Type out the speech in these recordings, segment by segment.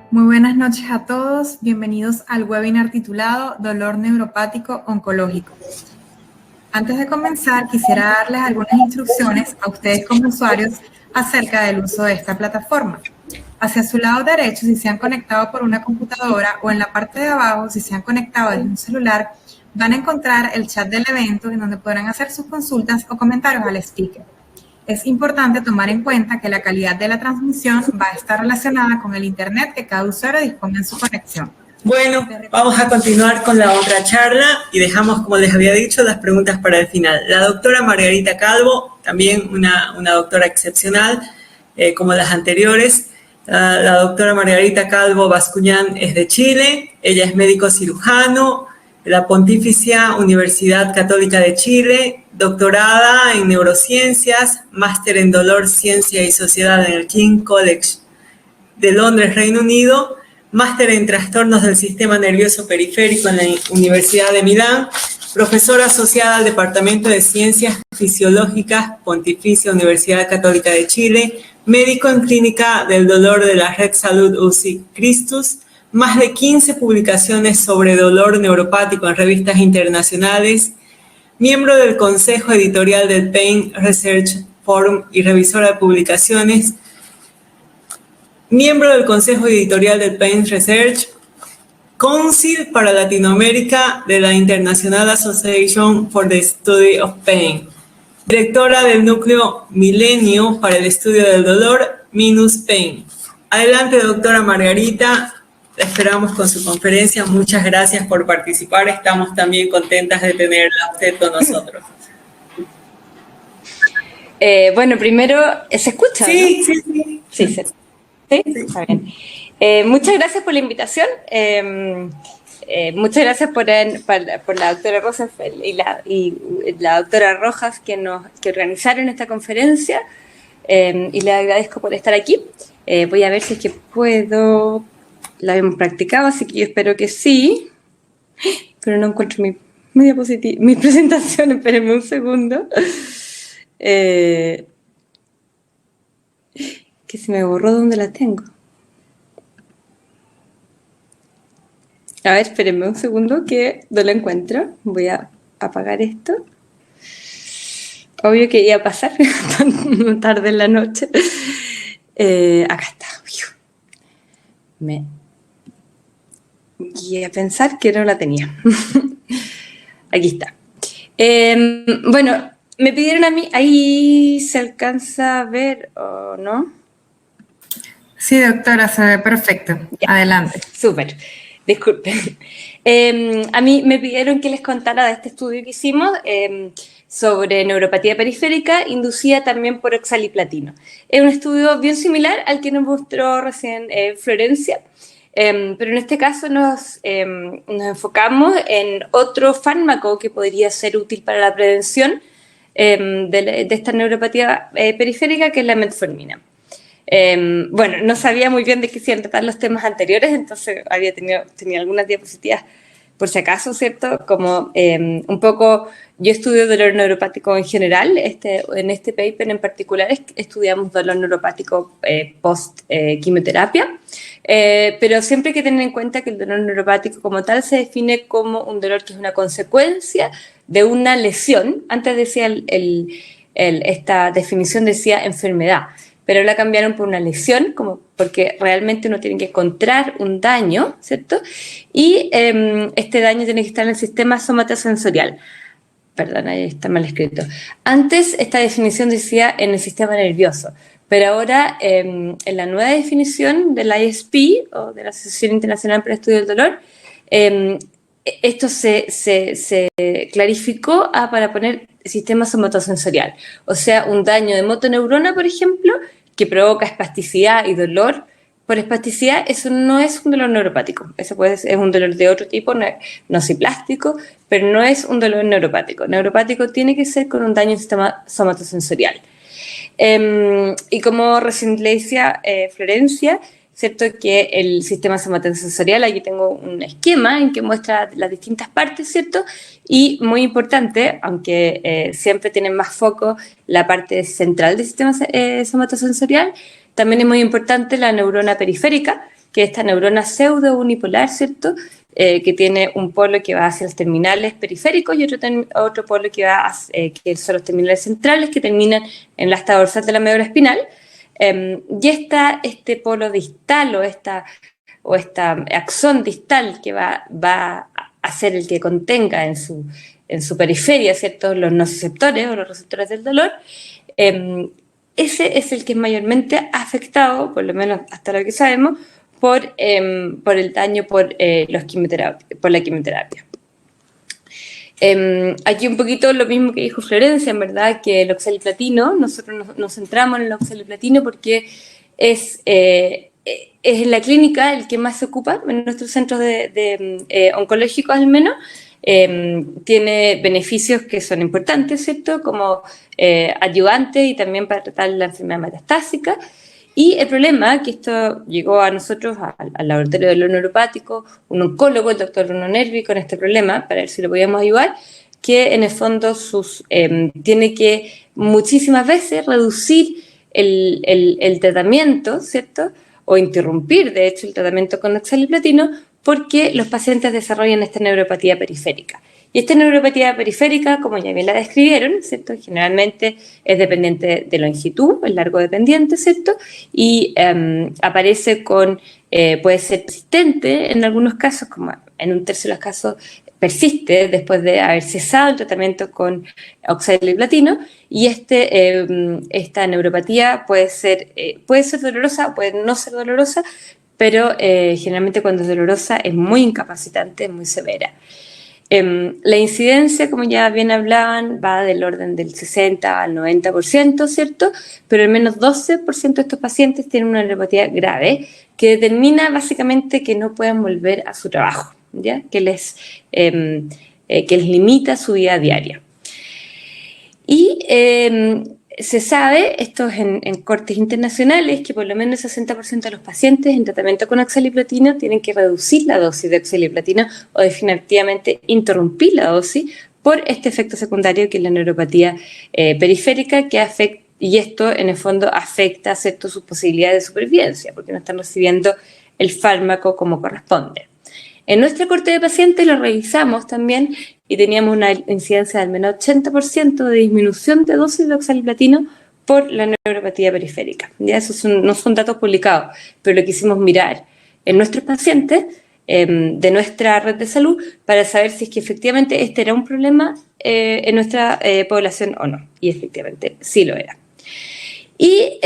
Muy buenas noches a todos, bienvenidos al webinar titulado Dolor Neuropático Oncológico. Antes de comenzar, quisiera darles algunas instrucciones a ustedes como usuarios acerca del uso de esta plataforma. Hacia su lado derecho, si se han conectado por una computadora, o en la parte de abajo, si se han conectado desde un celular, van a encontrar el chat del evento en donde podrán hacer sus consultas o comentarios al speaker. Es importante tomar en cuenta que la calidad de la transmisión va a estar relacionada con el internet que cada usuario disponga en su conexión. Bueno, vamos a continuar con la otra charla y dejamos, como les había dicho, las preguntas para el final. La doctora Margarita Calvo, también una doctora excepcional, como las anteriores. La doctora Margarita Calvo Bascuñán es de Chile, ella es médico cirujano, de la Pontificia Universidad Católica de Chile, doctorada en neurociencias, máster en dolor, ciencia y sociedad en el King's College de Londres, Reino Unido, máster en trastornos del sistema nervioso periférico en la Universidad de Milán, profesora asociada al Departamento de Ciencias Fisiológicas, Pontificia Universidad Católica de Chile, médico en clínica del dolor de la Red Salud UCI Christus, más de 15 publicaciones sobre dolor neuropático en revistas internacionales, miembro del Consejo Editorial del Pain Research Forum y revisora de publicaciones, miembro del Consejo Editorial del Pain Research, Council para Latinoamérica de la International Association for the Study of Pain, directora del Núcleo Milenio para el Estudio del Dolor, Minus Pain. Adelante, doctora Margarita, la esperamos con su conferencia. Muchas gracias por participar, estamos también contentas de tenerla a usted con nosotros. Bueno, primero, ¿se escucha? Sí, ¿no? sí. Sí, sí. ¿Sí? Está bien. Muchas gracias por la invitación. Muchas gracias por la doctora Rosenfeld y la doctora Rojas que organizaron esta conferencia. Y les agradezco por estar aquí. Voy a ver si es que puedo. La hemos practicado, así que yo espero que sí. Pero no encuentro mi presentación. Espérenme un segundo. Que se me borró donde la tengo. A ver, espérenme un segundo que no la encuentro. Voy a apagar esto. Obvio que iba a pasar tan tarde en la noche. Acá está. Me guié a pensar que no la tenía. Aquí está. Bueno, me pidieron a mí, ahí se alcanza a ver o no. Sí, doctora, se ve perfecto. Ya. Adelante. Súper. Disculpen. A mí me pidieron que les contara de este estudio que hicimos sobre neuropatía periférica inducida también por oxaliplatino. Es un estudio bien similar al que nos mostró recién Florencia, pero en este caso nos enfocamos en otro fármaco que podría ser útil para la prevención de esta neuropatía periférica, que es la metformina. Bueno, no sabía muy bien de qué se iban a tratar los temas anteriores, entonces tenía algunas diapositivas por si acaso, ¿cierto? Como un poco, yo estudio dolor neuropático en general, en este paper en particular estudiamos dolor neuropático post-quimioterapia, pero siempre hay que tener en cuenta que el dolor neuropático como tal se define como un dolor que es una consecuencia de una lesión. Antes decía esta definición decía enfermedad, pero la cambiaron por una lesión, porque realmente uno tiene que encontrar un daño, ¿cierto? Y este daño tiene que estar en el sistema somatosensorial. Perdón, ahí está mal escrito. Antes esta definición decía en el sistema nervioso, pero ahora en la nueva definición del ISP, o de la Asociación Internacional para el Estudio del Dolor, esto se clarificó para poner sistema somatosensorial, o sea, un daño de motoneurona, por ejemplo, que provoca espasticidad y dolor por espasticidad, eso no es un dolor neuropático. Eso es un dolor de otro tipo, nociplástico, pero no es un dolor neuropático. Neuropático tiene que ser con un daño en sistema somatosensorial. Y como recién le decía Florencia, ¿cierto? Que el sistema somatosensorial, aquí tengo un esquema en que muestra las distintas partes, ¿cierto? Y muy importante, aunque siempre tienen más foco la parte central del sistema somatosensorial, también es muy importante la neurona periférica, que es esta neurona pseudo-unipolar, ¿cierto? Que tiene un polo que va hacia los terminales periféricos y otro polo que va que son los terminales centrales, que terminan en la asta dorsal de la médula espinal. Y este polo distal o esta axón distal que va a ser el que contenga en su periferia, ¿cierto?, los nociceptores o los receptores del dolor, ese es el que es mayormente afectado, por lo menos hasta lo que sabemos, por el daño por la quimioterapia. Aquí un poquito lo mismo que dijo Florencia, en verdad, que el oxaliplatino, nosotros nos centramos en el oxaliplatino porque es en la clínica el que más se ocupa, en nuestros centros oncológicos al menos. Tiene beneficios que son importantes, ¿cierto? Como ayudante y también para tratar la enfermedad metastásica. Y el problema, que esto llegó a nosotros, al laboratorio del dolor neuropático, un oncólogo, el doctor Bruno Nervi, con este problema, para ver si lo podíamos ayudar, que en el fondo tiene que muchísimas veces reducir el tratamiento, ¿cierto? O interrumpir, de hecho, el tratamiento con oxaliplatino, porque los pacientes desarrollan esta neuropatía periférica. Y esta neuropatía periférica, como ya bien la describieron, ¿cierto? Generalmente es dependiente de longitud, el largo dependiente, ¿cierto? Y aparece puede ser persistente en algunos casos, como en un tercio de los casos persiste después de haber cesado el tratamiento con oxaliplatino, y esta neuropatía puede ser dolorosa, puede no ser dolorosa, pero generalmente cuando es dolorosa es muy incapacitante, es muy severa. La incidencia, como ya bien hablaban, va del orden del 60 al 90%, ¿cierto? Pero al menos 12% de estos pacientes tienen una neuropatía grave que determina básicamente que no pueden volver a su trabajo, ¿ya? Que les limita su vida diaria. Y se sabe, esto es en cortes internacionales, que por lo menos el 60% de los pacientes en tratamiento con oxaliplatino tienen que reducir la dosis de oxaliplatino o definitivamente interrumpir la dosis por este efecto secundario que es la neuropatía periférica, que afecta, y esto en el fondo afecta, ¿cierto?, sus posibilidades de supervivencia, porque no están recibiendo el fármaco como corresponde. En nuestra corte de pacientes lo revisamos también y teníamos una incidencia de al menos 80% de disminución de dosis de oxaliplatino por la neuropatía periférica. Ya esos no son datos publicados, pero lo quisimos mirar en nuestros pacientes de nuestra red de salud para saber si es que efectivamente este era un problema en nuestra población o no. Y efectivamente sí lo era. Y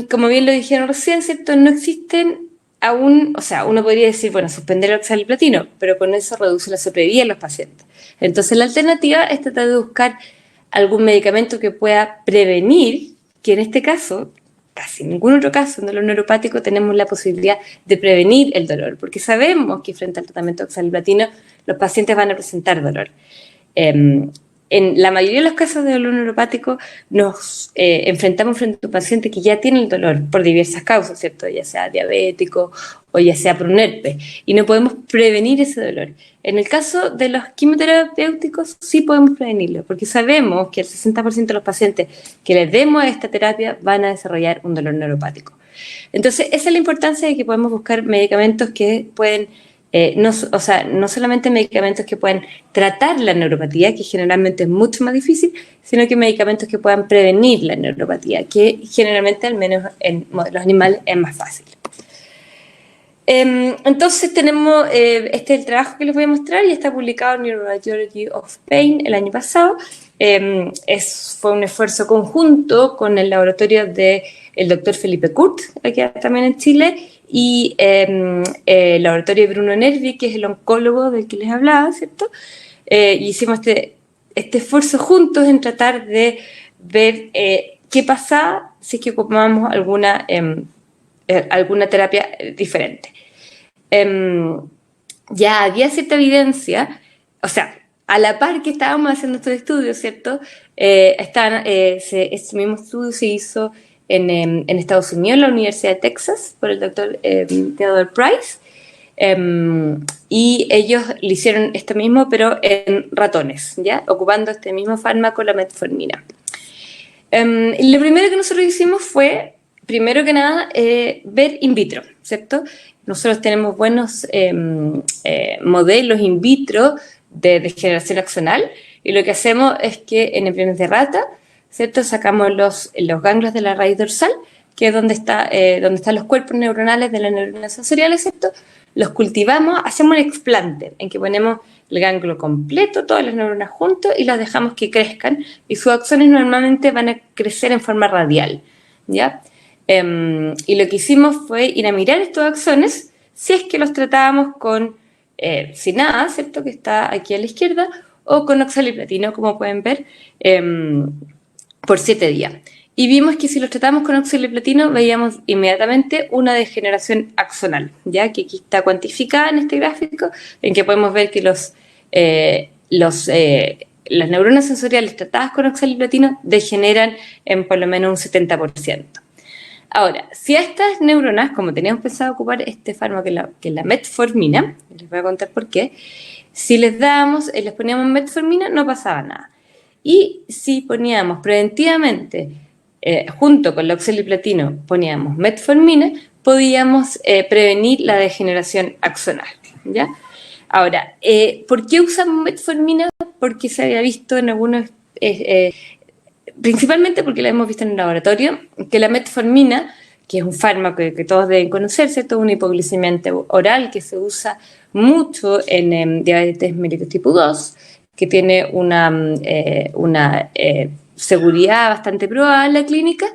como bien lo dijeron recién, ¿cierto?, no existen aún, o sea, uno podría decir, bueno, suspender el oxaliplatino, pero con eso reduce la sobrevida en los pacientes. Entonces la alternativa es tratar de buscar algún medicamento que pueda prevenir, que en este caso, casi en ningún otro caso, en dolor neuropático, tenemos la posibilidad de prevenir el dolor, porque sabemos que frente al tratamiento de oxaliplatino los pacientes van a presentar dolor. En la mayoría de los casos de dolor neuropático nos enfrentamos frente a un paciente que ya tiene el dolor por diversas causas, ¿cierto? Ya sea diabético o ya sea por un herpes, y no podemos prevenir ese dolor. En el caso de los quimioterapéuticos sí podemos prevenirlo, porque sabemos que el 60% de los pacientes que les demos esta terapia van a desarrollar un dolor neuropático. Entonces, esa es la importancia de que podemos buscar medicamentos que pueden no solamente medicamentos que puedan tratar la neuropatía, que generalmente es mucho más difícil, sino que medicamentos que puedan prevenir la neuropatía, que generalmente, al menos en modelos animales, es más fácil. Entonces tenemos, este es el trabajo que les voy a mostrar y está publicado en Neuroradiology of Pain el año pasado. Fue un esfuerzo conjunto con el laboratorio del doctor Felipe Kurt, aquí también en Chile, y el laboratorio de Bruno Nervi, que es el oncólogo del que les hablaba, ¿cierto? Y hicimos este esfuerzo juntos en tratar de ver qué pasaba si es que ocupábamos alguna terapia diferente. Ya había cierta evidencia, o sea, a la par que estábamos haciendo estos estudios, ¿cierto? Este mismo estudio se hizo en Estados Unidos, en la Universidad de Texas, por el doctor Theodore Price, y ellos le hicieron esto mismo, pero en ratones, ¿ya? Ocupando este mismo fármaco, la metformina. Lo primero que nosotros hicimos fue, primero que nada, ver in vitro, ¿cierto? Nosotros tenemos buenos modelos in vitro de degeneración axonal, y lo que hacemos es que en embriones de rata, ¿cierto? Sacamos los ganglios de la raíz dorsal, que es donde están los cuerpos neuronales de las neuronas sensoriales, ¿cierto? Los cultivamos, hacemos un explante en que ponemos el ganglio completo, todas las neuronas juntos, y las dejamos que crezcan, y sus axones normalmente van a crecer en forma radial, ¿ya? Y lo que hicimos fue ir a mirar estos axones, si es que los tratábamos con SINAA, ¿cierto?, que está aquí a la izquierda, o con oxaliplatino, como pueden ver, por 7 días. Y vimos que si los tratamos con oxaliplatino veíamos inmediatamente una degeneración axonal, ya que aquí está cuantificada en este gráfico, en que podemos ver que las neuronas sensoriales tratadas con oxaliplatino degeneran en por lo menos un 70%. Ahora, si a estas neuronas, como teníamos pensado ocupar este fármaco que es la metformina, les voy a contar por qué, si les poníamos metformina no pasaba nada. Y si poníamos preventivamente, junto con el oxaliplatino, poníamos metformina, podíamos prevenir la degeneración axonal, ¿ya? Ahora, ¿por qué usamos metformina? Porque se había visto en algunos, principalmente porque la hemos visto en el laboratorio, que la metformina, que es un fármaco que todos deben conocer, ¿cierto? Una hipoglicemiante oral que se usa mucho en diabetes mellitus tipo 2, que tiene una seguridad bastante probada en la clínica,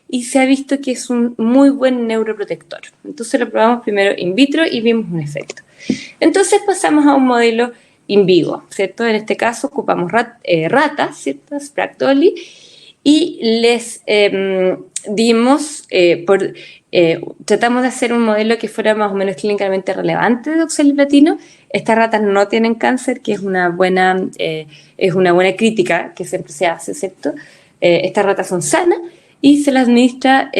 y se ha visto que es un muy buen neuroprotector. Entonces lo probamos primero in vitro y vimos un efecto. Entonces pasamos a un modelo in vivo, ¿cierto? En este caso ocupamos ratas, ¿cierto? Sprague-Dawley, y les dimos, tratamos de hacer un modelo que fuera más o menos clínicamente relevante de oxaliplatino. Estas ratas no tienen cáncer, que es una buena crítica que siempre se hace, ¿cierto? Estas ratas son sanas y se las administra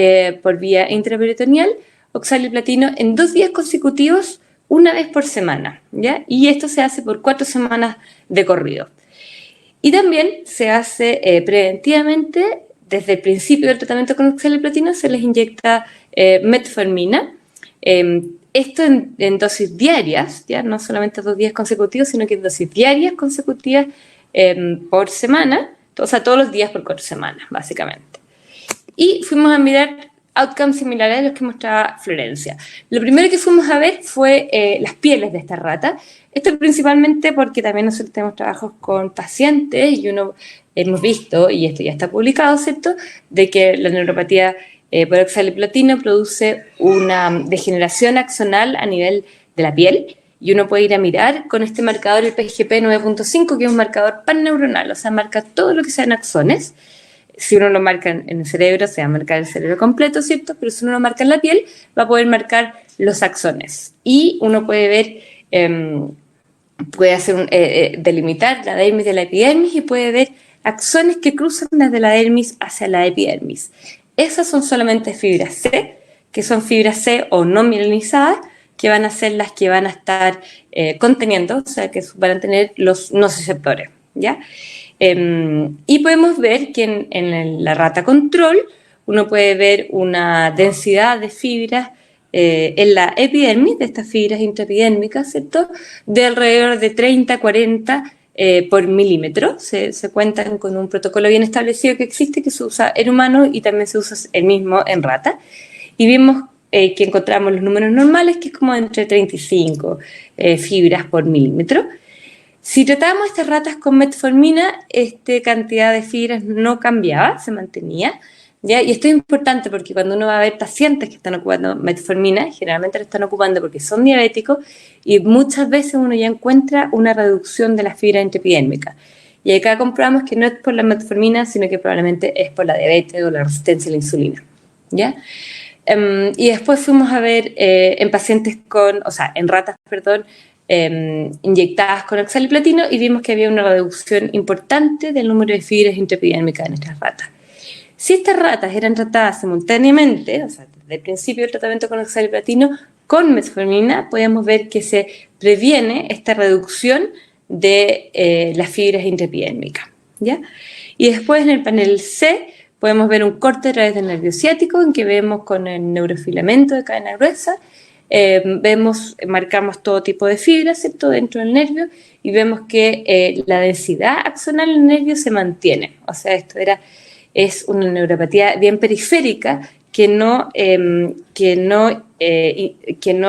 por vía intraperitoneal oxaliplatino en 2 días consecutivos, una vez por semana, ¿ya? Y esto se hace por 4 semanas de corrido. Y también se hace preventivamente, desde el principio del tratamiento con oxaliplatino, se les inyecta metformina. Esto en dosis diarias, ya no solamente 2 días consecutivos, sino que en dosis diarias consecutivas por semana, o sea, todos los días por 4 semanas, básicamente. Y fuimos a mirar outcomes similares a los que mostraba Florencia. Lo primero que fuimos a ver fue las pieles de estas ratas. Esto principalmente porque también nosotros tenemos trabajos con pacientes y hemos visto, y esto ya está publicado, ¿cierto?, de que la neuropatía por oxaliplatino produce una degeneración axonal a nivel de la piel, y uno puede ir a mirar con este marcador, el PGP 9.5, que es un marcador panneuronal, o sea, marca todo lo que sean axones. Si uno lo marca en el cerebro, se va a marcar el cerebro completo, ¿cierto? Pero si uno lo marca en la piel, va a poder marcar los axones. Y uno puede ver, puede hacer delimitar la dermis de la epidermis, y puede ver axones que cruzan desde la dermis hacia la epidermis. Esas son solamente fibras C, que son fibras C o no mielinizadas, que van a ser las que van a estar conteniendo, o sea, que van a tener los nociceptores, ¿ya? Y podemos ver que en la rata control uno puede ver una densidad de fibras en la epidermis, de estas fibras intraepidérmicas, ¿cierto?, de alrededor de 30-40 por milímetro. Se cuentan con un protocolo bien establecido que existe, que se usa en humanos y también se usa el mismo en rata. Y vimos que encontramos los números normales, que es como entre 35 fibras por milímetro. Si tratábamos estas ratas con metformina, esta cantidad de fibras no cambiaba, se mantenía, ¿ya? Y esto es importante porque cuando uno va a ver pacientes que están ocupando metformina, generalmente lo están ocupando porque son diabéticos, y muchas veces uno ya encuentra una reducción de la fibra intraepidérmica. Y acá comprobamos que no es por la metformina, sino que probablemente es por la diabetes o la resistencia a la insulina, ¿ya? Y después fuimos a ver en pacientes en ratas, perdón, inyectadas con oxaliplatino y vimos que había una reducción importante del número de fibras intraepidérmicas en estas ratas. Si estas ratas eran tratadas simultáneamente, o sea, desde el principio del tratamiento con oxaliplatino, con metformina, podemos ver que se previene esta reducción de las fibras intraepidérmicas, ¿ya? Y después en el panel C podemos ver un corte a través del nervio ciático en que vemos con el neurofilamento de cadena gruesa, marcamos todo tipo de fibras, ¿cierto?, dentro del nervio y vemos que la densidad axonal en el nervio se mantiene. O sea, es una neuropatía bien periférica que no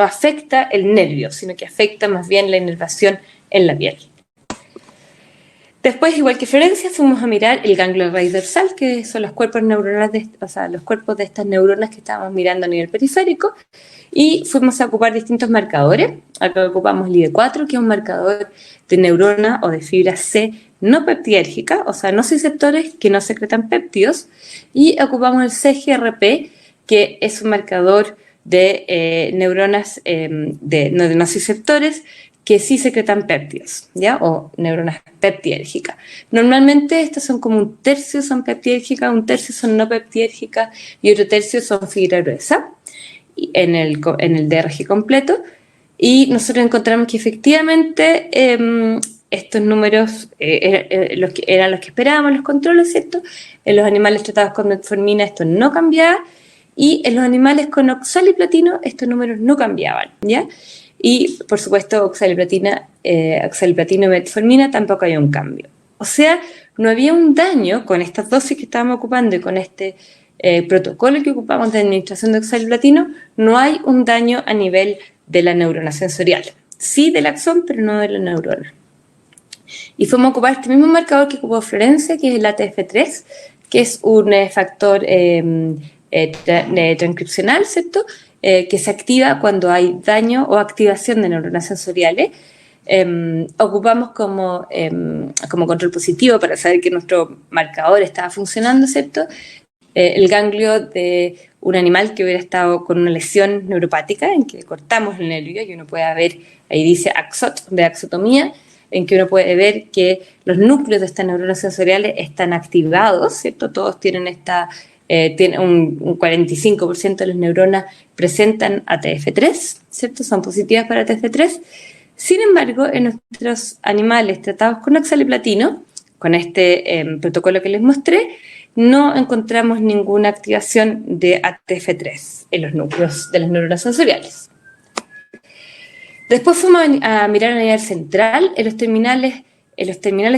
afecta el nervio, sino que afecta más bien la inervación en la piel. Después, igual que Florencia, fuimos a mirar el ganglio raíz dorsal, que son los cuerpos neuronales, los cuerpos de estas neuronas que estábamos mirando a nivel periférico, y fuimos a ocupar distintos marcadores. Acá ocupamos el ID4, que es un marcador de neurona o de fibra C no peptidérgica, o sea, no receptores que no secretan péptidos, y ocupamos el CGRP, que es un marcador de neuronas de nociceptores que sí secretan péptidos, ¿ya? O neuronas peptidérgicas. Normalmente estas son como un tercio son peptidérgicas, un tercio son no peptidérgicas y otro tercio son fibra gruesa en el DRG completo. Y nosotros encontramos que efectivamente estos números eran los que esperábamos, los controles, ¿cierto? En los animales tratados con metformina esto no cambiaba y en los animales con oxaliplatino estos números no cambiaban, ¿ya? Y, por supuesto, oxaliplatino y metformina tampoco hay un cambio. O sea, no había un daño con estas dosis que estábamos ocupando y con este protocolo que ocupamos de administración de oxaliplatino, no hay un daño a nivel de la neurona sensorial. Sí del axón, pero no de la neurona. Y fuimos a ocupar este mismo marcador que ocupó Florencia, que es el ATF3, que es un factor transcripcional, ¿cierto?, que se activa cuando hay daño o activación de neuronas sensoriales. Ocupamos como control positivo para saber que nuestro marcador estaba funcionando, ¿cierto?, el ganglio de un animal que hubiera estado con una lesión neuropática, en que cortamos el nervio y uno puede ver, ahí dice AXOT, de axotomía, en que uno puede ver que los núcleos de estas neuronas sensoriales están activados, ¿cierto? Todos tienen un 45% de las neuronas presentan ATF3, ¿cierto? Son positivas para ATF3. Sin embargo, en nuestros animales tratados con oxaliplatino, con este protocolo que les mostré, no encontramos ninguna activación de ATF3 en los núcleos de las neuronas sensoriales. Después fuimos a mirar a nivel central en los terminales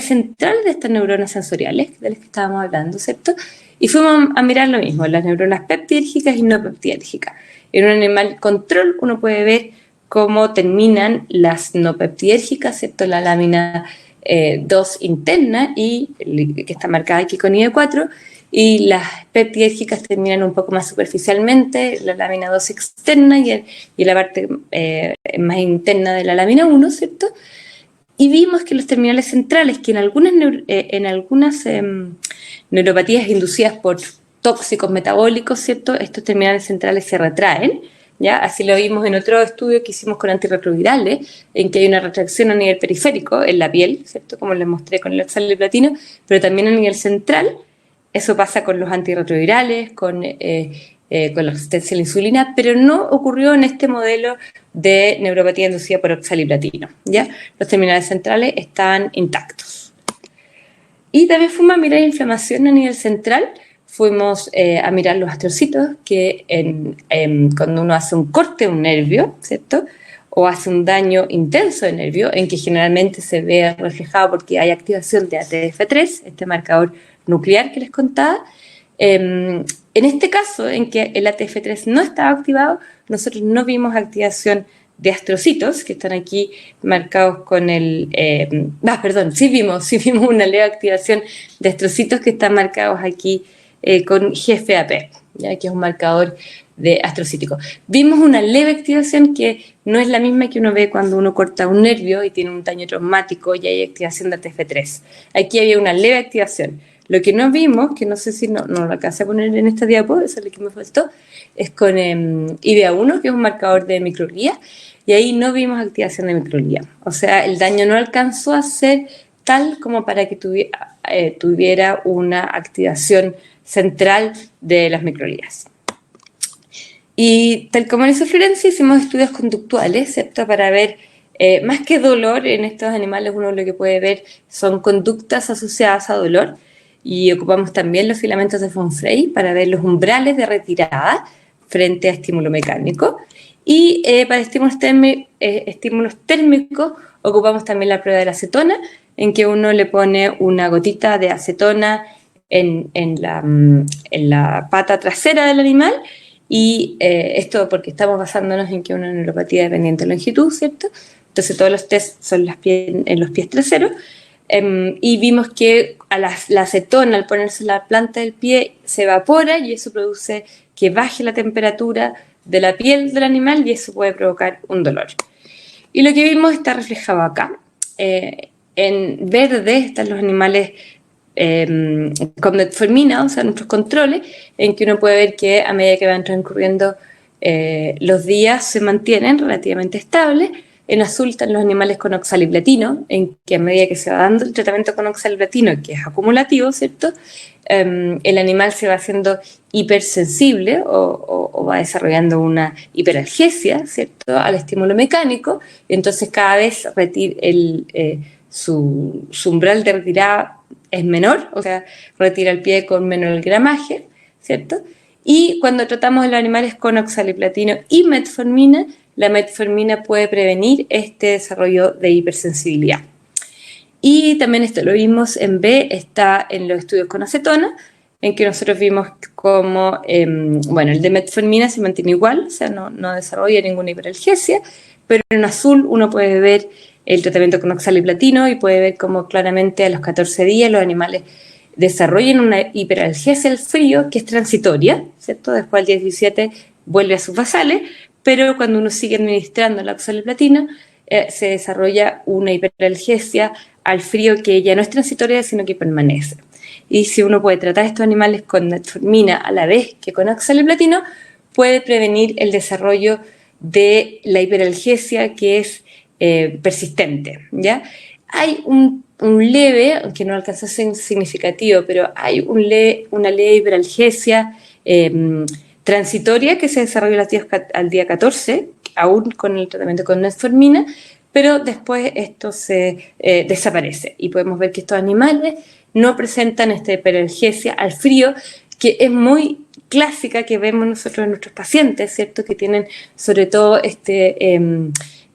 centrales de estas neuronas sensoriales, de las que estábamos hablando, ¿cierto? Y fuimos a mirar lo mismo, las neuronas peptidérgicas y no peptidérgicas. En un animal control uno puede ver cómo terminan las no peptidérgicas, ¿cierto? La lámina 2 interna, y que está marcada aquí con ID4, y las peptidérgicas terminan un poco más superficialmente, la lámina 2 externa y la parte más interna de la lámina 1, ¿cierto? Y vimos que los terminales centrales, que en algunas neuropatías inducidas por tóxicos metabólicos, ¿cierto?, estos terminales centrales se retraen, ¿ya? Así lo vimos en otro estudio que hicimos con antirretrovirales, en que hay una retracción a nivel periférico en la piel, ¿cierto?, como les mostré con el oxaliplatino, pero también a nivel central. Eso pasa con los antirretrovirales, con la resistencia a la insulina, pero no ocurrió en este modelo de neuropatía inducida por oxaliplatino, ¿ya? Los terminales centrales están intactos. Y también fuimos a mirar inflamación a nivel central. Fuimos a mirar los astrocitos, que cuando uno hace un corte de un nervio, ¿cierto?, o hace un daño intenso del nervio, en que generalmente se ve reflejado porque hay activación de ATF3, este marcador nuclear que les contaba. En este caso, en que el ATF3 no estaba activado, nosotros no vimos activación de astrocitos, que están aquí marcados con sí vimos una leve activación de astrocitos que están marcados aquí con GFAP, ¿ya? Que es un marcador de astrocítico. Vimos una leve activación que no es la misma que uno ve cuando uno corta un nervio y tiene un daño traumático y hay activación de TF3. Aquí había una leve activación. Lo que no vimos, que no sé si no lo alcancé a poner en esta diapo, eso es lo que me faltó, es con IBA1, que es un marcador de microglía, y ahí no vimos activación de microglía. O sea, el daño no alcanzó a ser tal como para que tuviera una activación central de las microglías. Y tal como en isofluorencia hicimos estudios conductuales, ¿cierto? Para ver, más que dolor, en estos animales uno lo que puede ver son conductas asociadas a dolor, y ocupamos también los filamentos de von Frey para ver los umbrales de retirada frente a estímulo mecánico. Y para estímulos térmicos ocupamos también la prueba de la acetona, en que uno le pone una gotita de acetona en la pata trasera del animal, y esto porque estamos basándonos en que una neuropatía dependiente de longitud, ¿cierto? Entonces todos los test son en los pies traseros, y vimos que la acetona, al ponerse en la planta del pie, se evapora y eso produce que baje la temperatura de la piel del animal y eso puede provocar un dolor. Y lo que vimos está reflejado acá. En verde están los animales con metformina, o sea, nuestros controles, en que uno puede ver que a medida que van transcurriendo los días se mantienen relativamente estables. En azul están los animales con oxaliplatino, en que a medida que se va dando el tratamiento con oxaliplatino, que es acumulativo, ¿cierto? El animal se va haciendo hipersensible o va desarrollando una hiperalgesia, ¿cierto?, al estímulo mecánico, y entonces cada vez su umbral de retirada es menor, o sea, retira el pie con menor gramaje, ¿cierto? Y cuando tratamos a los animales con oxaliplatino y metformina, la metformina puede prevenir este desarrollo de hipersensibilidad. Y también esto lo vimos en B, está en los estudios con acetona, en que nosotros vimos como, el de metformina se mantiene igual, o sea, no desarrolla ninguna hiperalgesia, pero en azul uno puede ver el tratamiento con oxaliplatino y puede ver cómo claramente a los 14 días los animales desarrollan una hiperalgesia al frío que es transitoria, ¿cierto? Después al día 17 vuelve a sus basales, pero cuando uno sigue administrando la oxaliplatino se desarrolla una hiperalgesia al frío que ya no es transitoria, sino que permanece. Y si uno puede tratar a estos animales con metformina a la vez que con oxaliplatino, puede prevenir el desarrollo de la hiperalgesia que es persistente, ¿ya? Hay un leve, aunque no alcanza a ser significativo, pero hay una leve hiperalgesia transitoria que se desarrolla al día 14, aún con el tratamiento con metformina, pero después esto se desaparece y podemos ver que estos animales no presentan esta hiperalgesia al frío, que es muy clásica que vemos nosotros en nuestros pacientes, ¿cierto? Que tienen sobre todo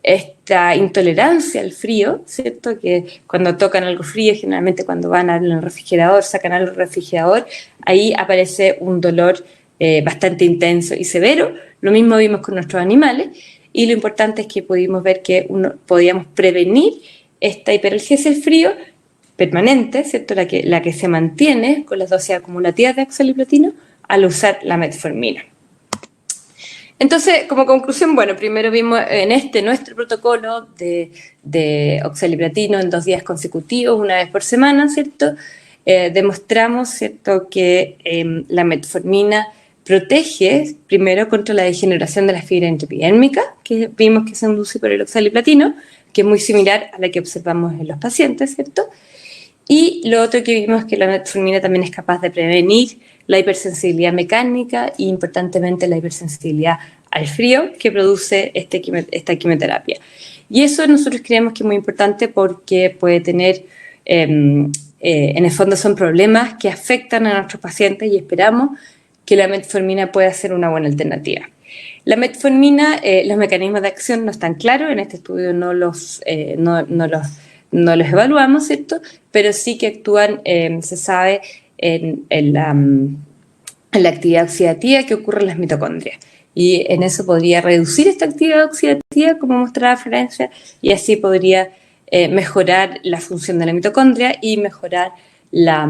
esta intolerancia al frío, ¿cierto? Que cuando tocan algo frío, generalmente cuando van al refrigerador, sacan algo del refrigerador, ahí aparece un dolor bastante intenso y severo. Lo mismo vimos con nuestros animales, y lo importante es que pudimos ver que podíamos prevenir esta hiperalgesia al frío permanente, ¿cierto? La que se mantiene con las dosis acumulativas de oxaliplatino al usar la metformina. Entonces, como conclusión, bueno, primero vimos en nuestro protocolo de oxaliplatino en 2 días consecutivos, una vez por semana, ¿cierto? Demostramos, ¿cierto?, que la metformina protege primero contra la degeneración de la fibra intraepidérmica, que vimos que se induce por el oxaliplatino, que es muy similar a la que observamos en los pacientes, ¿cierto? Y lo otro que vimos es que la metformina también es capaz de prevenir la hipersensibilidad mecánica y, importantemente, la hipersensibilidad al frío que produce esta quimioterapia. Y eso nosotros creemos que es muy importante porque puede tener, en el fondo son problemas que afectan a nuestros pacientes, y esperamos que la metformina pueda ser una buena alternativa. La metformina, los mecanismos de acción no están claros, en este estudio no los evaluamos, ¿cierto? Pero sí que actúan, se sabe, en la actividad oxidativa que ocurre en las mitocondrias. Y en eso podría reducir esta actividad oxidativa, como mostraba Florencia, y así podría mejorar la función de la mitocondria y mejorar la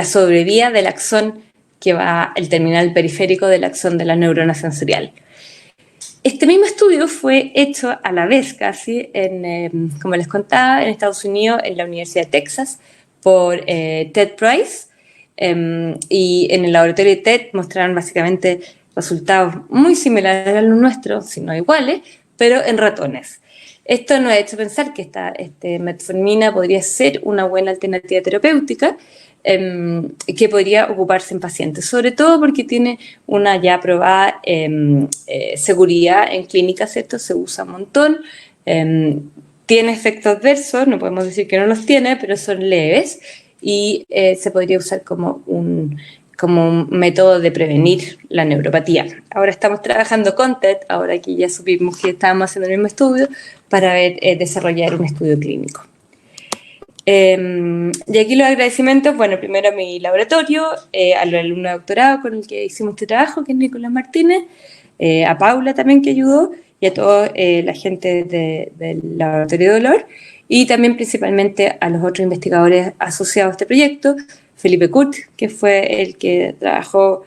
sobrevida del axón que va el terminal periférico del axón de la neurona sensorial. Este mismo estudio fue hecho a la vez casi, como les contaba, en Estados Unidos, en la Universidad de Texas, por Ted Price, y en el laboratorio de TED mostraron básicamente resultados muy similares a los nuestros, si no iguales, pero en ratones. Esto nos ha hecho pensar que esta metformina podría ser una buena alternativa terapéutica, que podría ocuparse en pacientes, sobre todo porque tiene una ya aprobada seguridad en clínica, ¿cierto? Se usa un montón, tiene efectos adversos, no podemos decir que no los tiene, pero son leves, y se podría usar como un método de prevenir la neuropatía. Ahora estamos trabajando con TED, ahora que ya supimos que estábamos haciendo el mismo estudio, para desarrollar un estudio clínico. Y aquí los agradecimientos, bueno, primero a mi laboratorio, al alumno de doctorado con el que hicimos este trabajo, que es Nicolás Martínez, a Paula también que ayudó, y a toda la gente del laboratorio de dolor, y también principalmente a los otros investigadores asociados a este proyecto, Felipe Kurt, que fue el que trabajó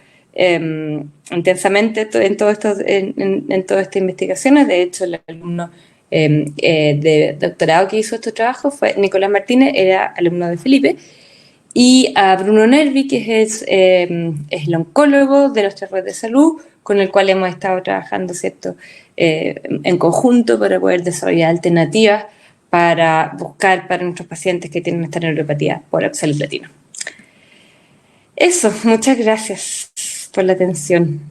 intensamente en todas estas investigaciones. De hecho, el alumno de doctorado que hizo estos trabajos fue Nicolás Martínez, era alumno de Felipe, y a Bruno Nervi, que es el oncólogo de nuestra red de salud, con el cual hemos estado trabajando, ¿cierto?, en conjunto para poder desarrollar alternativas para buscar para nuestros pacientes que tienen esta neuropatía por oxaliplatino. Eso, muchas gracias por la atención.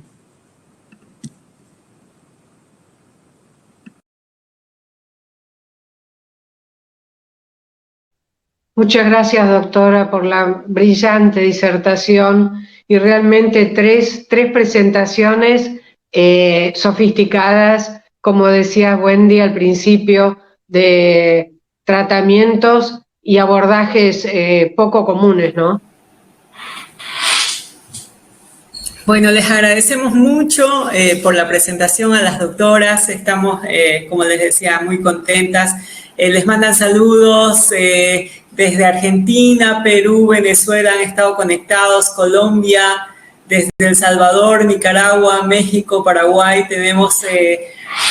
Muchas gracias, doctora, por la brillante disertación y realmente tres presentaciones sofisticadas, como decía Wendy al principio, de tratamientos y abordajes poco comunes, ¿no? Bueno, les agradecemos mucho por la presentación a las doctoras. Estamos, como les decía, muy contentas. Les mandan saludos desde Argentina, Perú, Venezuela, han estado conectados, Colombia, desde El Salvador, Nicaragua, México, Paraguay. Tenemos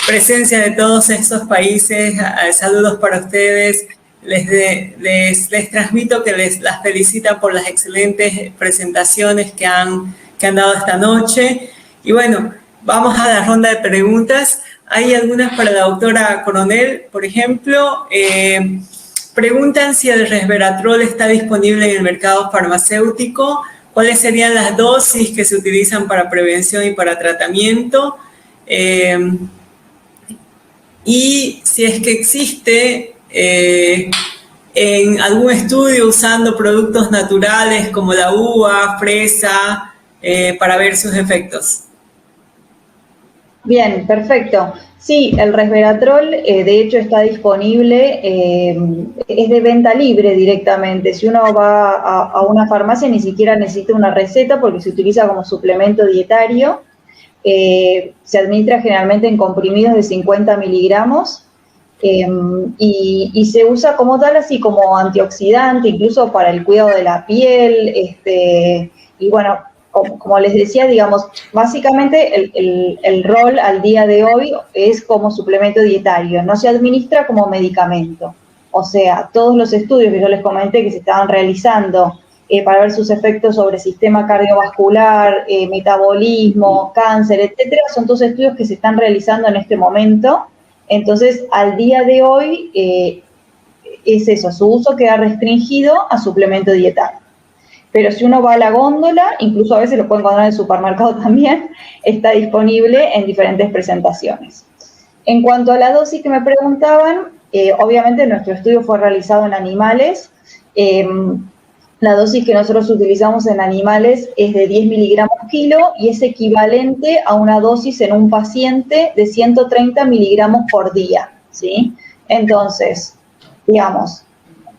presencia de todos estos países. Saludos para ustedes. Les transmito que las felicitan por las excelentes presentaciones que han dado esta noche. Y bueno, vamos a la ronda de preguntas. Hay algunas para la doctora Coronel, por ejemplo. Preguntan si el resveratrol está disponible en el mercado farmacéutico, cuáles serían las dosis que se utilizan para prevención y para tratamiento, y si es que existe en algún estudio usando productos naturales como la uva, fresa, para ver sus efectos. Bien, perfecto. Sí, el resveratrol de hecho está disponible, es de venta libre directamente. Si uno va a una farmacia ni siquiera necesita una receta porque se utiliza como suplemento dietario. Se administra generalmente en comprimidos de 50 miligramos y se usa como tal, así como antioxidante, incluso para el cuidado de la piel, y bueno, como les decía, digamos, básicamente el rol al día de hoy es como suplemento dietario, no se administra como medicamento. O sea, todos los estudios que yo les comenté que se estaban realizando para ver sus efectos sobre sistema cardiovascular, metabolismo, cáncer, etcétera, son todos estudios que se están realizando en este momento. Entonces, al día de hoy, es eso, su uso queda restringido a suplemento dietario. Pero si uno va a la góndola, incluso a veces lo puede encontrar en el supermercado también, está disponible en diferentes presentaciones. En cuanto a la dosis que me preguntaban, obviamente nuestro estudio fue realizado en animales. La dosis que nosotros utilizamos en animales es de 10 miligramos kilo y es equivalente a una dosis en un paciente de 130 miligramos por día, ¿sí? Entonces, digamos,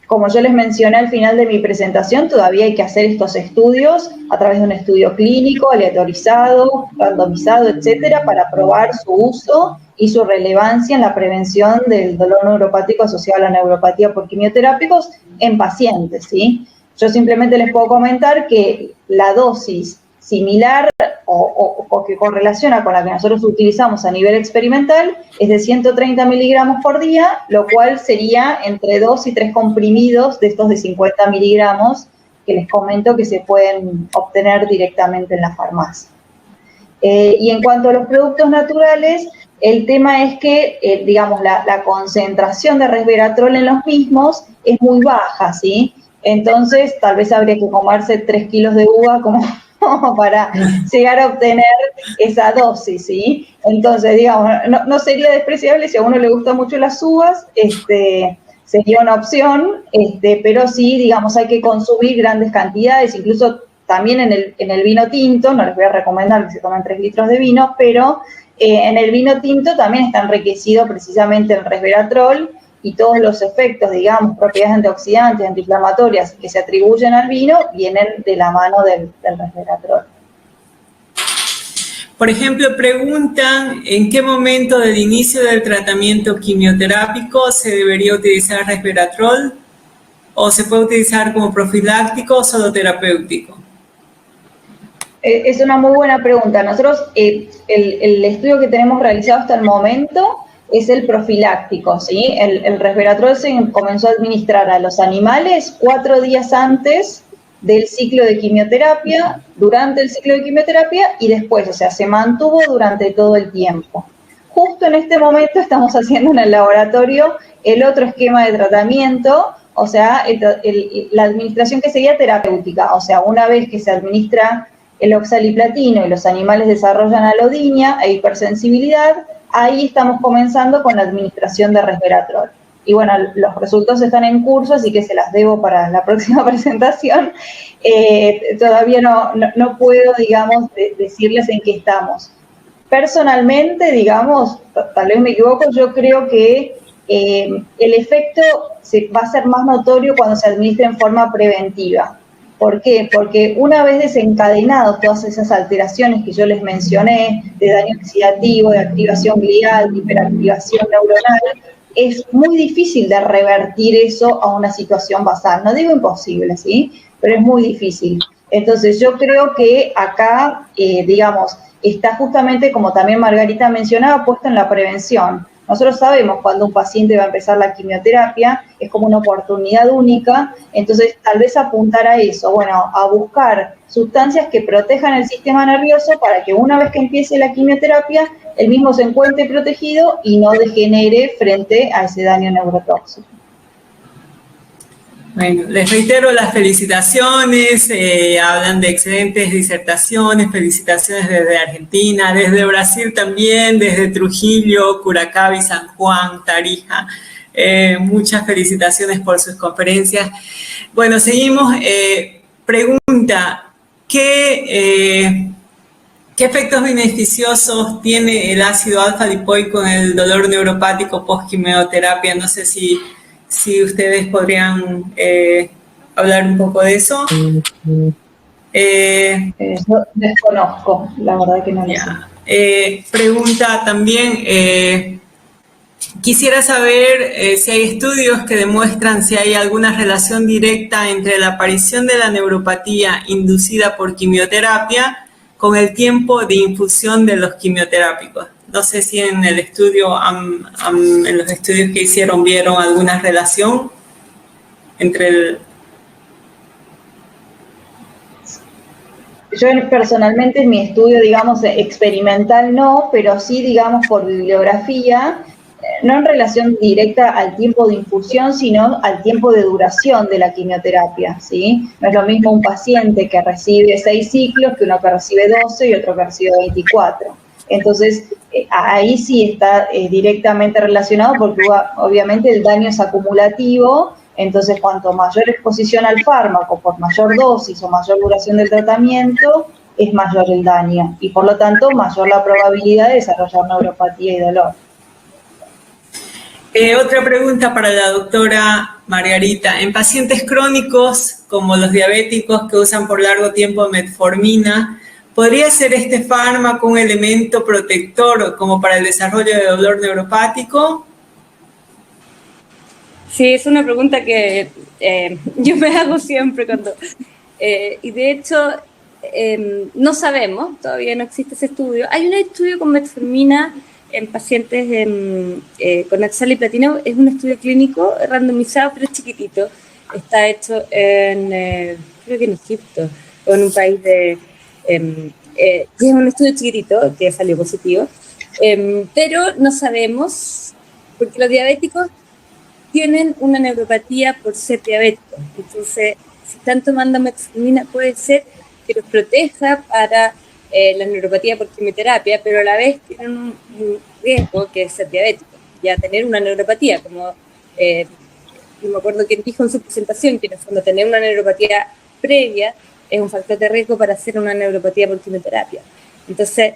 como yo les mencioné al final de mi presentación, todavía hay que hacer estos estudios a través de un estudio clínico, aleatorizado, randomizado, etcétera, para probar su uso y su relevancia en la prevención del dolor neuropático asociado a la neuropatía por quimioterápicos en pacientes, ¿sí? Yo simplemente les puedo comentar que la dosis similar o que correlaciona con la que nosotros utilizamos a nivel experimental, es de 130 miligramos por día, lo cual sería entre 2 y 3 comprimidos de estos de 50 miligramos que les comento que se pueden obtener directamente en la farmacia. Y en cuanto a los productos naturales, el tema es que, digamos, la concentración de resveratrol en los mismos es muy baja, ¿sí? Entonces, tal vez habría que comerse 3 kilos de uva como para llegar a obtener esa dosis, ¿sí? Entonces, digamos, no sería despreciable si a uno le gustan mucho las uvas, sería una opción, pero sí, digamos, hay que consumir grandes cantidades, incluso también en el vino tinto, no les voy a recomendar que se tomen 3 litros de vino, pero en el vino tinto también está enriquecido precisamente el resveratrol y todos los efectos, digamos, propiedades antioxidantes, antiinflamatorias que se atribuyen al vino vienen de la mano del resveratrol. Por ejemplo, preguntan en qué momento del inicio del tratamiento quimioterápico se debería utilizar resveratrol o se puede utilizar como profiláctico o solo terapéutico. Es una muy buena pregunta. Nosotros, el estudio que tenemos realizado hasta el momento es el profiláctico, ¿sí? El resveratrol se comenzó a administrar a los animales 4 días antes del ciclo de quimioterapia, durante el ciclo de quimioterapia y después, o sea, se mantuvo durante todo el tiempo. Justo en este momento estamos haciendo en el laboratorio el otro esquema de tratamiento, o sea, la administración que sería terapéutica, o sea, una vez que se administra el oxaliplatino y los animales desarrollan alodinia e hipersensibilidad, ahí estamos comenzando con la administración de resveratrol. Y bueno, los resultados están en curso, así que se las debo para la próxima presentación. Todavía no puedo, digamos, decirles en qué estamos. Personalmente, digamos, tal vez me equivoco, yo creo que el efecto va a ser más notorio cuando se administra en forma preventiva. ¿Por qué? Porque una vez desencadenados todas esas alteraciones que yo les mencioné, de daño oxidativo, de activación glial, de hiperactivación neuronal, es muy difícil de revertir eso a una situación basal. No digo imposible, ¿sí? Pero es muy difícil. Entonces, yo creo que acá, digamos, está justamente, como también Margarita mencionaba, puesto en la prevención. Nosotros sabemos cuando un paciente va a empezar la quimioterapia, es como una oportunidad única, entonces tal vez apuntar a eso, bueno, a buscar sustancias que protejan el sistema nervioso para que una vez que empiece la quimioterapia, el mismo se encuentre protegido y no degenere frente a ese daño neurotóxico. Bueno, les reitero las felicitaciones, hablan de excelentes disertaciones, felicitaciones desde Argentina, desde Brasil también, desde Trujillo, Curacaví, San Juan, Tarija. Muchas felicitaciones por sus conferencias. Bueno, seguimos. Pregunta, ¿qué efectos beneficiosos tiene el ácido alfa-lipoico en el dolor neuropático post-quimioterapia? No sé si ustedes podrían hablar un poco de eso. Yo desconozco, la verdad que no lo sé. Pregunta también, quisiera saber si hay estudios que demuestran si hay alguna relación directa entre la aparición de la neuropatía inducida por quimioterapia con el tiempo de infusión de los quimioterápicos. No sé si en el estudio, en los estudios que hicieron, vieron alguna relación entre el... Yo personalmente en mi estudio, digamos, experimental no, pero sí, digamos, por bibliografía, no en relación directa al tiempo de infusión, sino al tiempo de duración de la quimioterapia, ¿sí? No es lo mismo un paciente que recibe 6 ciclos que uno que recibe 12 y otro que recibe 24. Entonces, ahí sí está directamente relacionado porque obviamente el daño es acumulativo, entonces cuanto mayor exposición al fármaco por mayor dosis o mayor duración del tratamiento, es mayor el daño y por lo tanto mayor la probabilidad de desarrollar neuropatía y dolor. Otra pregunta para la doctora Margarita. En pacientes crónicos, como los diabéticos que usan por largo tiempo metformina, ¿podría ser este fármaco un elemento protector como para el desarrollo de dolor neuropático? Sí, es una pregunta que yo me hago siempre cuando... y de hecho, no sabemos, todavía no existe ese estudio. Hay un estudio con metformina en pacientes con oxaliplatino, es un estudio clínico randomizado, pero es chiquitito. Está hecho creo que en Egipto, o en un país es un estudio chiquitito que salió positivo, pero no sabemos, porque los diabéticos tienen una neuropatía por ser diabéticos. Entonces, si están tomando metformina, puede ser que los proteja para la neuropatía por quimioterapia, pero a la vez tienen un riesgo que es ser diabético, ya tener una neuropatía, como no me acuerdo quién dijo en su presentación, que en el fondo tener una neuropatía previa es un factor de riesgo para hacer una neuropatía por quimioterapia. Entonces,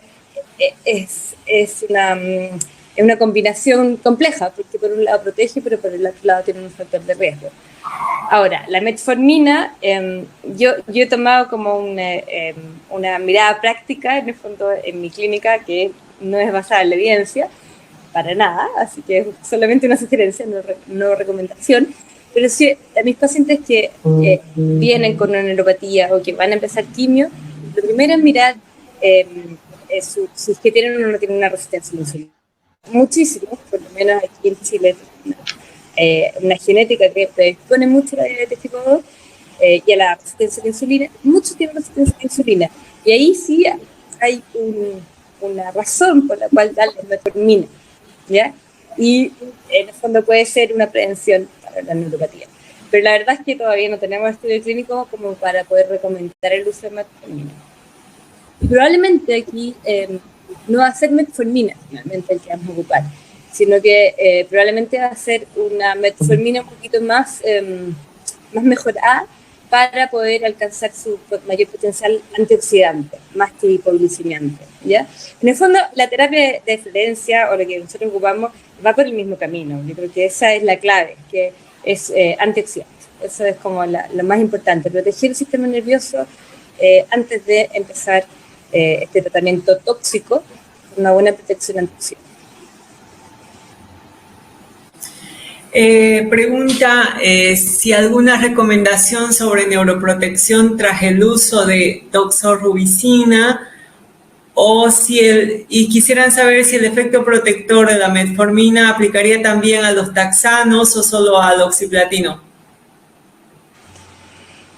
es una combinación compleja, porque por un lado protege, pero por el otro lado tiene un factor de riesgo. Ahora, la metformina, yo he tomado como una mirada práctica, en el fondo, en mi clínica, que no es basada en la evidencia, para nada, así que es solamente una sugerencia, no recomendación, pero sí a mis pacientes que vienen con una neuropatía o que van a empezar quimio, lo primero es mirar si es que tienen o no tienen una resistencia a la insulina. Muchísimos, por lo menos aquí en Chile, una genética que predispone mucho a la diabetes tipo 2 y a la resistencia a la insulina. Muchos tienen resistencia a la insulina, y ahí sí hay una razón por la cual darles metformina, ¿ya? Y en el fondo puede ser una prevención para la neuropatía. Pero la verdad es que todavía no tenemos estudio clínico como para poder recomendar el uso de metformina. Y probablemente aquí no va a ser metformina finalmente el que vamos a ocupar, sino que probablemente va a ser una metformina un poquito más mejorada para poder alcanzar su mayor potencial antioxidante, más que hipoglicemiante, ¿ya? En el fondo, la terapia de deferencia, o lo que nosotros ocupamos, va por el mismo camino. Yo creo que esa es la clave, que es antioxidante. Eso es como lo más importante, proteger el sistema nervioso antes de empezar este tratamiento tóxico, una buena protección antioxidante. Pregunta si alguna recomendación sobre neuroprotección tras el uso de doxorubicina y quisieran saber si el efecto protector de la metformina aplicaría también a los taxanos o solo al oxiplatino.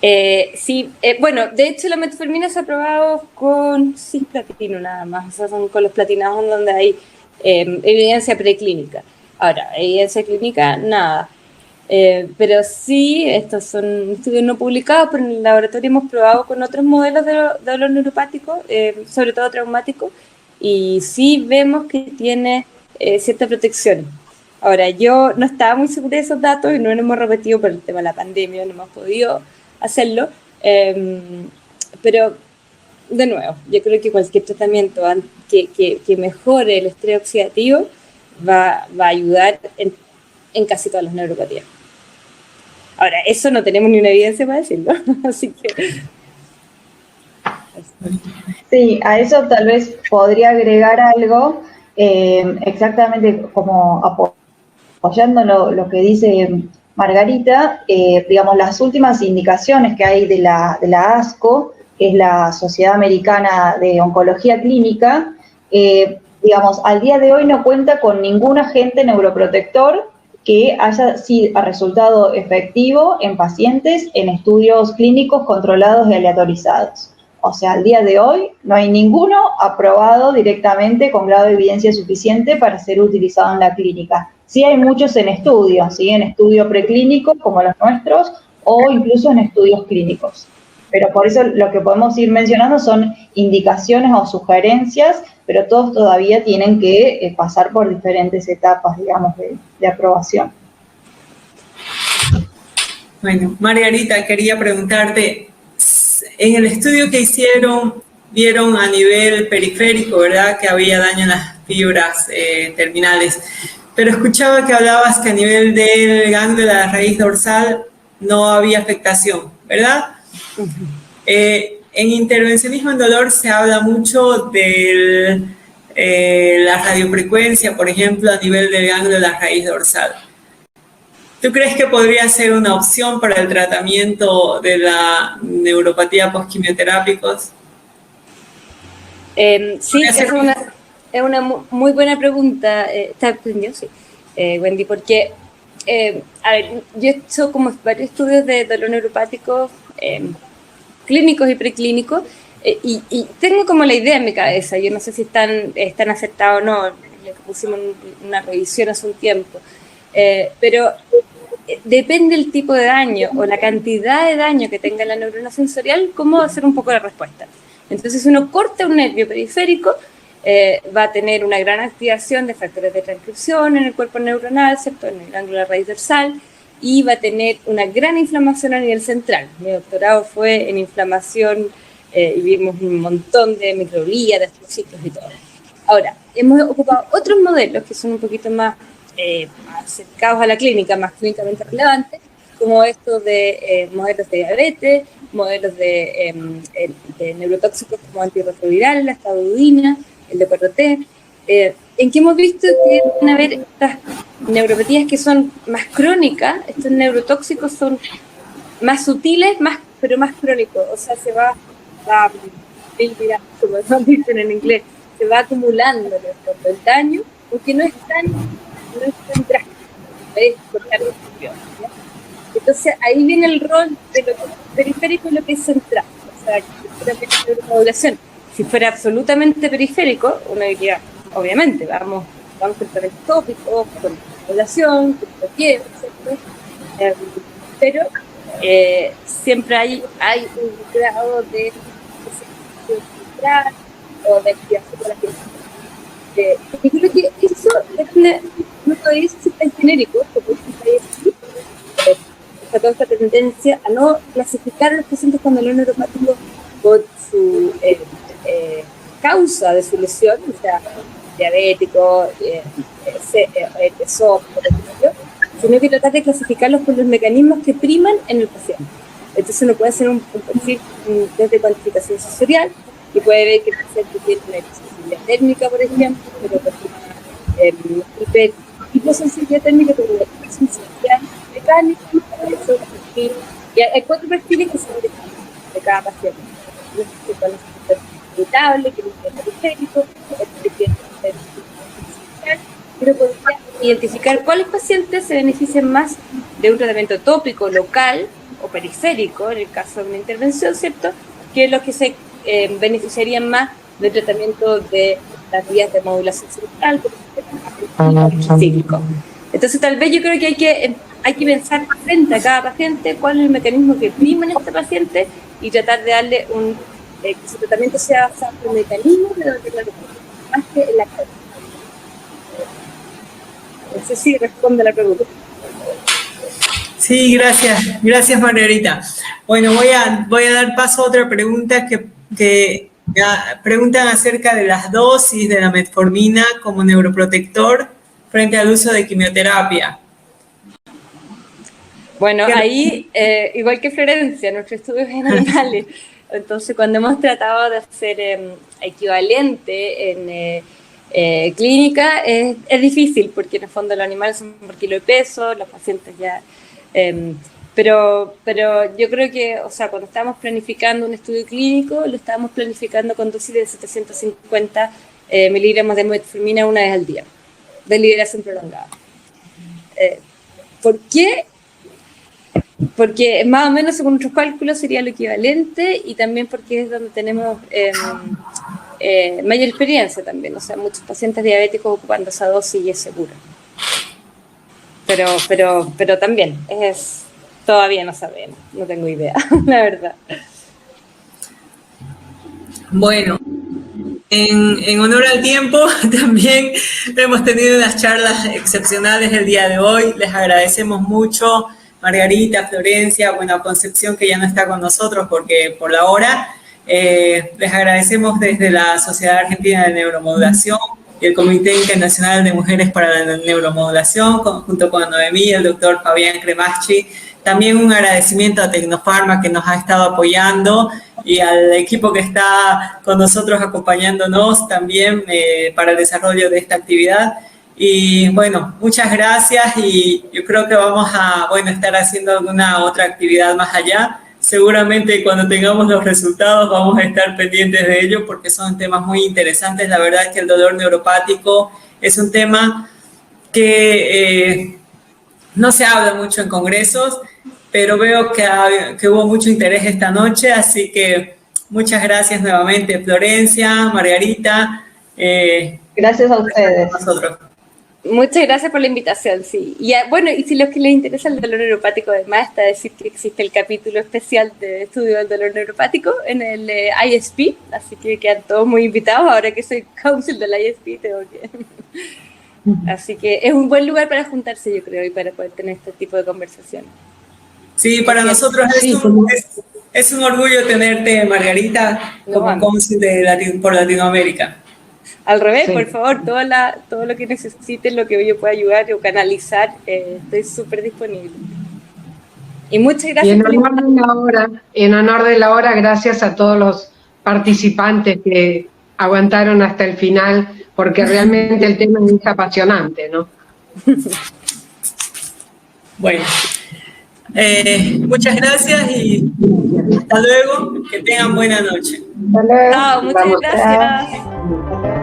Sí, bueno, de hecho la metformina se ha probado con cisplatino nada más, o sea, son con los platinados donde hay evidencia preclínica. Ahora, evidencia clínica, nada. Pero sí, estos son estudios no publicados, pero en el laboratorio hemos probado con otros modelos de dolor neuropático, sobre todo traumático, y sí vemos que tiene cierta protección. Ahora, yo no estaba muy segura de esos datos y no lo hemos repetido por el tema de la pandemia, no hemos podido hacerlo, pero de nuevo, yo creo que cualquier tratamiento que mejore el estrés oxidativo va a ayudar en casi todas las neuropatías. Ahora, eso no tenemos ni una evidencia para decirlo, así que... Sí, a eso tal vez podría agregar algo, exactamente como apoyando lo que dice Margarita, digamos, las últimas indicaciones que hay de la ASCO, que es la Sociedad Americana de Oncología Clínica, digamos, al día de hoy no cuenta con ningún agente neuroprotector que haya resultado efectivo en pacientes en estudios clínicos controlados y aleatorizados. O sea, al día de hoy no hay ninguno aprobado directamente con grado de evidencia suficiente para ser utilizado en la clínica. Sí hay muchos en estudios, ¿sí? En estudio preclínico como los nuestros o incluso en estudios clínicos. Pero por eso lo que podemos ir mencionando son indicaciones o sugerencias, pero todos todavía tienen que pasar por diferentes etapas, digamos, de aprobación. Bueno, Margarita, quería preguntarte, en el estudio que hicieron, vieron a nivel periférico, ¿verdad?, que había daño en las fibras terminales, pero escuchaba que hablabas que a nivel del ganglio de la raíz dorsal no había afectación, ¿verdad? En intervencionismo en dolor se habla mucho de la radiofrecuencia, por ejemplo, a nivel del ganglio de la raíz dorsal. ¿Tú crees que podría ser una opción para el tratamiento de la neuropatía postquimioterápicos? Sí, es una muy buena pregunta. ¿Está entendido? Sí, Wendy, porque a ver, yo he hecho como varios estudios de dolor neuropático clínicos y preclínicos y tengo como la idea en mi cabeza. Yo no sé si están acertados o no, lo que pusimos en una revisión hace un tiempo, pero depende del tipo de daño o la cantidad de daño que tenga la neurona sensorial, cómo va a ser un poco la respuesta. Entonces, si uno corta un nervio periférico, va a tener una gran activación de factores de transcripción en el cuerpo neuronal, ¿cierto? En el ángulo de raíz dorsal, y va a tener una gran inflamación a nivel central. Mi doctorado fue en inflamación y vimos un montón de microglías, de astrocitos y todo. Ahora, hemos ocupado otros modelos que son un poquito más acercados a la clínica, más clínicamente relevantes, como estos de modelos de diabetes, modelos de neurotóxicos como antirretrovirales, la estadudina, el de 4T, en que hemos visto que van a haber estas neuropatías que son más crónicas, estos neurotóxicos son más sutiles, pero más crónicos, o sea, se va como dicen en inglés, se va acumulando el daño, porque no es tan drástico, es cortar los nervios, ¿no? Entonces ahí viene el rol de lo que es periférico y lo que es central, o sea, que es neuromodulación. Si fuera absolutamente periférico, uno diría, obviamente, vamos con tratamiento tópico, con modulación, con fiebre, etc. Pero siempre hay un grado de central o de activación de la fiebre. Yo creo que eso depende, no puede ser tan genérico, como está toda esta tendencia a no clasificar a los pacientes con dolor neuropático por su causa de su lesión, o sea, diabético, ESOP, por ejemplo, sino que tratar de clasificarlos por los mecanismos que priman en el paciente. Entonces uno puede hacer un perfil desde cuantificación sensorial y puede ver que el paciente tiene una hipersensibilidad térmica, por ejemplo, pero hipersensibilidad térmica con una hipersensibilidad mecánica, y hay 4 perfiles que son de cada paciente. Irritable, que es periférico, pero podría identificar cuáles pacientes se benefician más de un tratamiento tópico local o periférico, en el caso de una intervención, ¿cierto? Que los que se beneficiarían más del tratamiento de las vías de modulación central, como el cíclico. Entonces, tal vez yo creo que hay que pensar frente a cada paciente cuál es el mecanismo que prima en este paciente y tratar de darle que su tratamiento sea basado en el mecanismo de la más que en la causa. No sé si responde la pregunta. Sí, gracias Margarita. Bueno, voy a dar paso a otra pregunta que preguntan acerca de las dosis de la metformina como neuroprotector frente al uso de quimioterapia. Bueno, ahí, igual que Florencia, nuestro estudio es en animales. Entonces, cuando hemos tratado de hacer equivalente en clínica, es difícil, porque en el fondo los animales son por kilo de peso, los pacientes ya... pero yo creo que, o sea, cuando estábamos planificando un estudio clínico, lo estábamos planificando con dosis de 750 miligramos de metformina una vez al día, de liberación prolongada. ¿Por qué? Porque más o menos según nuestros cálculos sería lo equivalente y también porque es donde tenemos mayor experiencia también, o sea, muchos pacientes diabéticos ocupando esa dosis y es seguro. Pero también todavía no sabemos, no tengo idea, la verdad. Bueno, en honor al tiempo, también hemos tenido unas charlas excepcionales el día de hoy. Les agradecemos mucho, Margarita, Florencia, bueno, Concepción, que ya no está con nosotros porque por la hora. Les agradecemos desde la Sociedad Argentina de Neuromodulación y el Comité Internacional de Mujeres para la Neuromodulación, junto con Noemí y el doctor Fabián Cremaschi. También un agradecimiento a Tecnofarma, que nos ha estado apoyando, y al equipo que está con nosotros acompañándonos también para el desarrollo de esta actividad. Y bueno, muchas gracias y yo creo que vamos a estar haciendo alguna otra actividad más allá. seguramente cuando tengamos los resultados vamos a estar pendientes de ello porque son temas muy interesantes. La verdad es que el dolor neuropático es un tema que no se habla mucho en congresos, pero veo que hubo mucho interés esta noche, así que muchas gracias nuevamente, Florencia, Margarita. Gracias a ustedes. Nosotros. Muchas gracias por la invitación, sí. Y bueno, y si los que les interesa el dolor neuropático, además está decir que existe el capítulo especial de estudio del dolor neuropático en el ISP, así que quedan todos muy invitados. Ahora que soy counsel del ISP, tengo que... Así que es un buen lugar para juntarse, yo creo, y para poder tener este tipo de conversaciones. Sí, para nosotros es un orgullo tenerte, Margarita, como counsel por Latinoamérica. Al revés, sí. Por favor, todo lo que necesiten, lo que yo pueda ayudar o canalizar, estoy súper disponible. Y muchas gracias. Y en honor de la hora, gracias a todos los participantes que aguantaron hasta el final, porque realmente el tema es apasionante, ¿no? Bueno, muchas gracias y hasta luego, que tengan buena noche. Hasta luego. Chao, muchas gracias.